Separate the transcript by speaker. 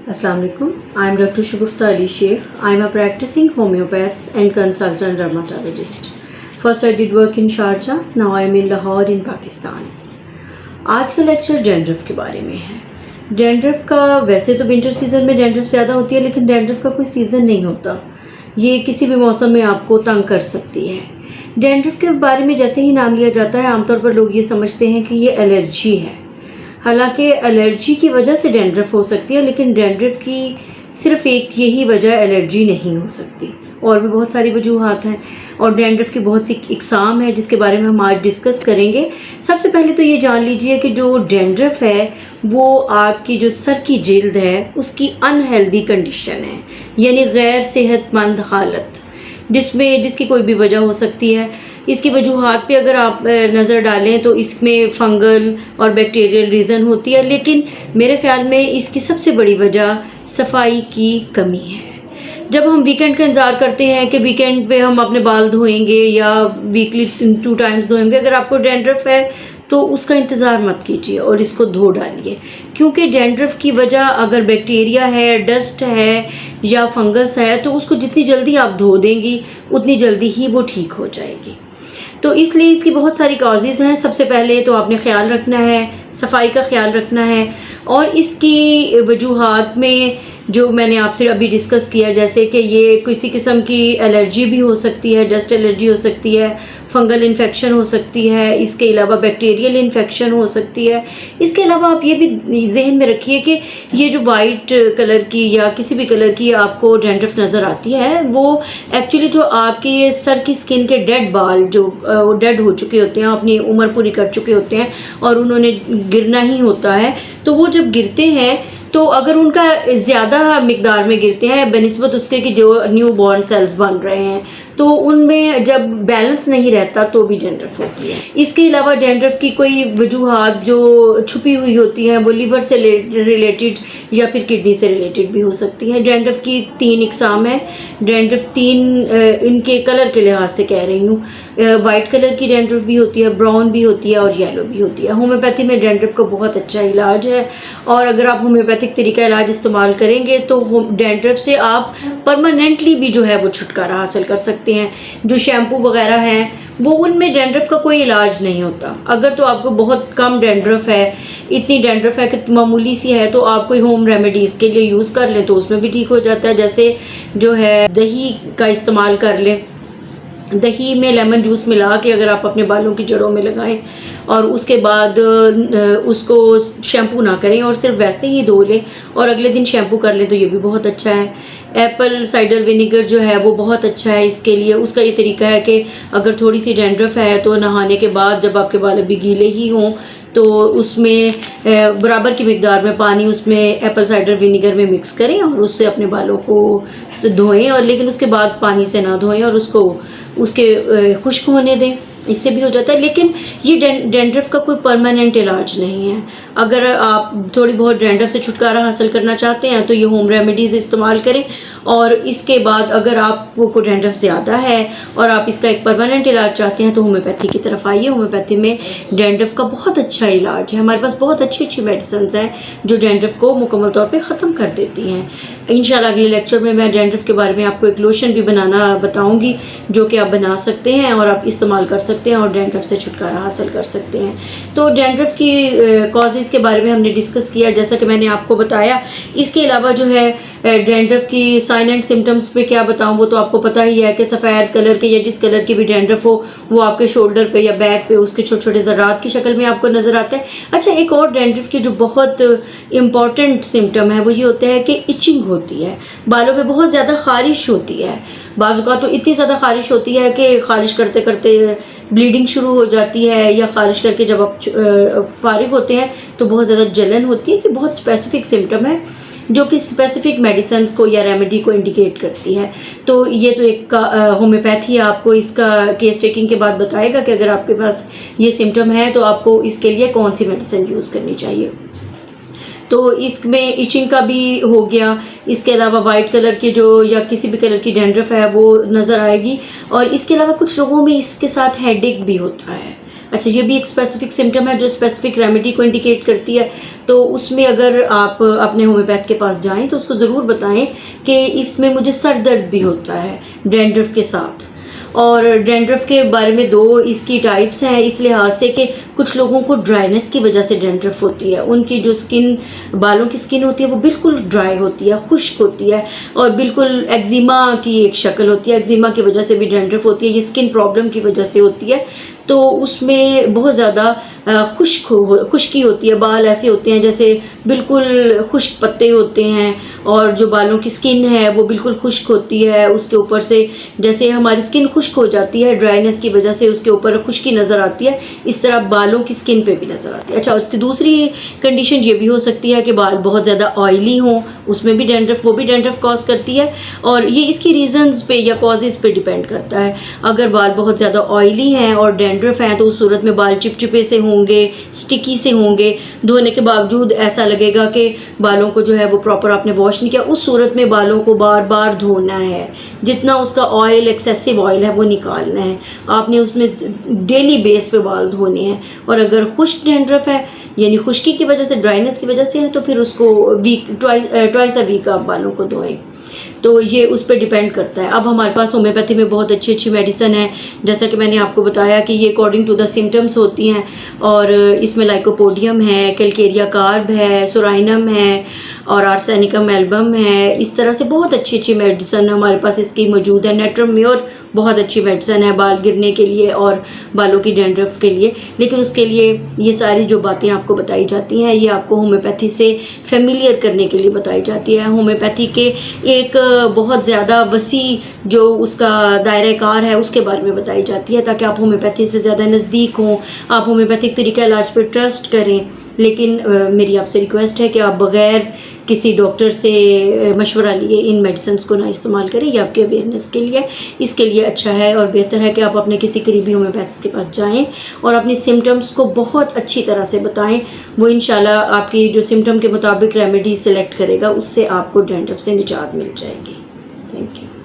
Speaker 1: Assalamualaikum. I am Dr. Shagufta Ali Sheikh. I am a practicing homeopath and consultant dermatologist. First I did work in Sharjah. Now I am in Lahore in Pakistan. आज का lecture dandruff के बारे में है। Dandruff का वैसे तो winter season में डैंड्रफ ज़्यादा होती है, लेकिन डैंड्रफ का कोई सीज़न नहीं होता। ये किसी भी मौसम में आपको तंग कर सकती है। डैंड्रफ के बारे में जैसे ही नाम लिया जाता है, आमतौर पर लोग ये समझते हैं कि ये एलर्जी है। हालांकि एलर्जी की वजह से डैंड्रफ हो सकती है, लेकिन डैंड्रफ की सिर्फ एक यही वजह एलर्जी नहीं हो सकती, और भी बहुत सारी वजूहात हैं। और डैंड्रफ की बहुत सी इकसाम है जिसके बारे में हम आज डिस्कस करेंगे। सबसे पहले तो ये जान लीजिए कि जो डैंड्रफ है वो आपकी जो सर की जिल्द है उसकी अनहेल्दी कंडीशन है, यानी गैर सेहतमंद हालत, जिसकी कोई भी वजह हो सकती है। इसकी वजूहात पे अगर आप नज़र डालें तो इसमें फंगल और बैक्टीरियल रीज़न होती है, लेकिन मेरे ख़्याल में इसकी सबसे बड़ी वजह सफाई की कमी है। जब हम वीकेंड का इंतज़ार करते हैं कि वीकेंड पे हम अपने बाल धोएंगे या वीकली 2 टाइम्स धोएंगे, अगर आपको डैंड्रफ है तो उसका इंतज़ार मत कीजिए और इसको धो डालिए, क्योंकि डैंड्रफ की वजह अगर बैक्टीरिया है, डस्ट है या फंगस है तो उसको जितनी जल्दी आप धो देंगी उतनी जल्दी ही वो ठीक हो जाएगी। तो इसलिए इसकी बहुत सारी कॉजेज़ हैं। सबसे पहले तो आपने ख्याल रखना है, सफाई का ख्याल रखना है, और इसकी वजूहात में जो मैंने आपसे अभी डिस्कस किया, जैसे कि ये किसी किस्म की एलर्जी भी हो सकती है, डस्ट एलर्जी हो सकती है, फंगल इन्फेक्शन हो सकती है, इसके अलावा बैक्टीरियल इन्फेक्शन हो सकती है। इसके अलावा आप ये भी जहन में रखिए कि ये जो वाइट कलर की या किसी भी कलर की आपको डैंड्रफ नज़र आती है, वो एक्चुअली जो आपके ये सर की स्किन के डेड बाल जो डेड हो चुके होते हैं, अपनी उम्र पूरी कर चुके होते हैं और उन्होंने गिरना ही होता है, तो वो जब गिरते हैं तो अगर उनका ज़्यादा मिकदार में गिरते हैं बनिस्बत उसके कि जो न्यू बॉर्न सेल्स बन रहे हैं, तो उनमें जब बैलेंस नहीं रहता तो भी डैंड्रफ होती है। इसके अलावा डैंड्रफ की कोई वजूहात जो छुपी हुई होती हैं वो लिवर से रिलेटेड या फिर किडनी से रिलेटेड भी हो सकती हैं। डैंड्रफ की 3 इकसाम है। डैंड्रफ 3 इनके कलर के लिहाज से कह रही हूँ, वाइट कलर की डैंड्रफ भी होती है, ब्राउन भी होती है और येलो भी होती है। होम्योपैथी में डैंड्रफ का बहुत अच्छा इलाज है, और अगर आप होम्योपैथिक तरीका इलाज इस्तेमाल करेंगे तो डैंड्रफ से आप परमानेंटली भी जो है वो छुटकारा हासिल कर सकते हैं। जो शैम्पू वगैरह हैं वो उनमें डैंड्रफ का कोई इलाज नहीं होता। अगर तो आपको बहुत कम डैंड्रफ है, इतनी डैंड्रफ है कि मामूली सी है, तो आप कोई होम रेमेडीज़ के लिए यूज़ कर लें तो उसमें भी ठीक हो जाता है। जैसे जो है दही का इस्तेमाल कर लें, दही में लेमन जूस मिला के अगर आप अपने बालों की जड़ों में लगाएं और उसके बाद उसको शैम्पू ना करें और सिर्फ वैसे ही धो लें और अगले दिन शैम्पू कर लें तो ये भी बहुत अच्छा है। एप्पल साइडर विनेगर जो है वो बहुत अच्छा है इसके लिए। उसका ये तरीका है कि अगर थोड़ी सी डैंड्रफ है तो नहाने के बाद जब आपके बाल अभी गीले ही हों तो उसमें बराबर की मिकदार में पानी उसमें एप्पल साइडर विनेगर में मिक्स करें और उससे अपने बालों को धोएं, और लेकिन उसके बाद पानी से ना धोएं और उसको उसके खुश्क होने दें, इससे भी हो जाता है। लेकिन ये डैंड्रफ का कोई परमानेंट इलाज नहीं है। अगर आप थोड़ी बहुत डैंड्रफ से छुटकारा हासिल करना चाहते हैं तो ये होम रेमेडीज़ इस्तेमाल करें, और इसके बाद अगर आपको डैंड्रफ ज़्यादा है और आप इसका एक परमानेंट इलाज चाहते हैं तो होम्योपैथी की तरफ आइए। होम्योपैथी में डैंड्रफ का बहुत अच्छा इलाज है। हमारे पास बहुत अच्छी अच्छी मेडिसिन हैं जो डैंड्रफ को मुकम्मल तौर पर ख़त्म कर देती हैं। इंशाल्लाह अगले लेक्चर में मैं डैंड्रफ के बारे में आपको एक लोशन भी बनाना बताऊँगी जो कि आप बना सकते हैं और आप इस्तेमाल कर सकते हैं और डैंड्रफ से छुटकारा हासिल कर सकते हैं। तो डैंड्रफ की कॉजेज़ के बारे में हमने डिस्कस किया, जैसा कि मैंने आपको बताया। इसके अलावा जो है डैंड्रफ की साइन एंड सिम्टम्स पे क्या बताऊं, वो तो आपको पता ही है कि सफ़ेद कलर के या जिस कलर की भी डैंड्रफ हो वो आपके शोल्डर पे या बैक पे उसके छोटे छोटे ज़र्रात की शक्ल में आपको नज़र आता है। अच्छा, एक और डैंड्रफ की जो बहुत इम्पॉर्टेंट सिम्टम है वो ये होता है कि इचिंग होती है, बालों में बहुत ज़्यादा ख़ारिश होती है। बाज़ औक़ात तो इतनी ज़्यादा ख़ारिश होती है कि ख़ारिश करते करते ब्लीडिंग शुरू हो जाती है, या ख़ारिश करके जब आप फारिग होते हैं तो बहुत ज़्यादा जलन होती है। कि बहुत स्पेसिफिक सिम्टम है जो कि स्पेसिफिक मेडिसिन को या रेमेडी को इंडिकेट करती है। तो ये तो एक होम्योपैथी आपको इसका केस टेकिंग के बाद बताएगा कि अगर आपके पास ये सिम्टम है तो आपको इसके लिए कौन सी मेडिसिन यूज़ करनी चाहिए। तो इसमें इचिंग का भी हो गया। इसके अलावा वाइट कलर के जो या किसी भी कलर की डैंड्रफ है वो नज़र आएगी, और इसके अलावा कुछ लोगों में इसके साथ हेडेक भी होता है। अच्छा, ये भी एक स्पेसिफिक सिम्टम है जो स्पेसिफिक रेमेडी को इंडिकेट करती है। तो उसमें अगर आप अपने होम्योपैथ के पास जाएं तो उसको ज़रूर बताएं कि इसमें मुझे सर दर्द भी होता है डैंड्रफ के साथ। और डैंड्रफ के बारे में दो इसकी टाइप्स हैं, इस लिहाज से कि कुछ लोगों को ड्राइनेस की वजह से डैंड्रफ होती है, उनकी जो स्किन, बालों की स्किन होती है वो बिल्कुल ड्राई होती है, खुश्क होती है और बिल्कुल एक्जिमा की एक शक्ल होती है। एक्जिमा की वजह से भी डैंड्रफ होती है, ये स्किन प्रॉब्लम की वजह से होती है। तो उसमें बहुत ज़्यादा खुश्की होती है, बाल ऐसे होते हैं जैसे बिल्कुल खुश्क पत्ते होते हैं और जो बालों की स्किन है वो बिल्कुल खुश्क होती है। उसके ऊपर से जैसे हमारी स्किन खुश्क हो जाती है ड्राइनेस की वजह से, उसके ऊपर खुश्की नज़र आती है, इस तरह बालों की स्किन पे भी नज़र आती है। अच्छा, उसकी दूसरी कंडीशन ये भी हो सकती है कि बाल बहुत ज़्यादा ऑयली हों, उसमें भी डैंड्रफ, वो भी डैंड्रफ कॉज करती है। और ये इसकी रीजंस पे या कॉजेज़ पे डिपेंड करता है। अगर बाल बहुत ज़्यादा ऑयली हैं और डैंड्रफ हैं तो उस सूरत में बाल चिपचिपे से होंगे, स्टिकी से होंगे, धोने के बावजूद ऐसा लगेगा कि बालों को जो है वो प्रॉपर आपने वॉश नहीं किया। उस सूरत में बालों को बार बार धोना है, जितना उसका ऑयल, एक्सेसिव ऑयल है वो निकालना है, आपने उसमें डेली बेस पे बाल धोने हैं। और अगर खुश्क डैंड्रफ है यानी खुश्की की वजह से, ड्राइनेस की वजह से है, तो फिर उसको ट्वाइस अ वीक आप बालों को धोएं। तो ये उस पर डिपेंड करता है। अब हमारे पास होम्योपैथी में बहुत अच्छी अच्छी मेडिसिन है, जैसा कि मैंने आपको बताया कि ये अकॉर्डिंग टू द सिम्टम्स होती हैं। और इसमें लाइकोपोडियम है, कैलकेरिया कार्ब है, सोराइनम है और आर्सेनिकम एल्बम है। इस तरह से बहुत अच्छी अच्छी मेडिसिन हमारे पास इसकी मौजूद है। नेट्रम म्योर बहुत अच्छी मेडिसिन है बाल गिरने के लिए और बालों की डैंड्रफ के लिए। लेकिन उसके लिए ये सारी जो बातें आपको बताई जाती हैं ये आपको होम्योपैथी से फेमिलियर करने के लिए बताई जाती है। होम्योपैथी के एक बहुत ज़्यादा वसी जो उसका दायरा कार है उसके बारे में बताई जाती है, ताकि आप होम्योपैथी से ज़्यादा नज़दीक हों, आप होम्योपैथिक तरीका इलाज पर ट्रस्ट करें। लेकिन मेरी आपसे रिक्वेस्ट है कि आप बग़ैर किसी डॉक्टर से मशवरा लिए इन मेडिसिन को ना इस्तेमाल करें। ये आपके अवेयरनेस के लिए, इसके लिए अच्छा है और बेहतर है कि आप अपने किसी करीबी होम्योपैथ के पास जाएं और अपनी सिम्टम्स को बहुत अच्छी तरह से बताएं। वो इंशाल्लाह आपकी जो सिम्टम के मुताबिक रेमेडी सेलेक्ट करेगा, उससे आपको डैंड्रफ से निजात मिल जाएगी। Thank you.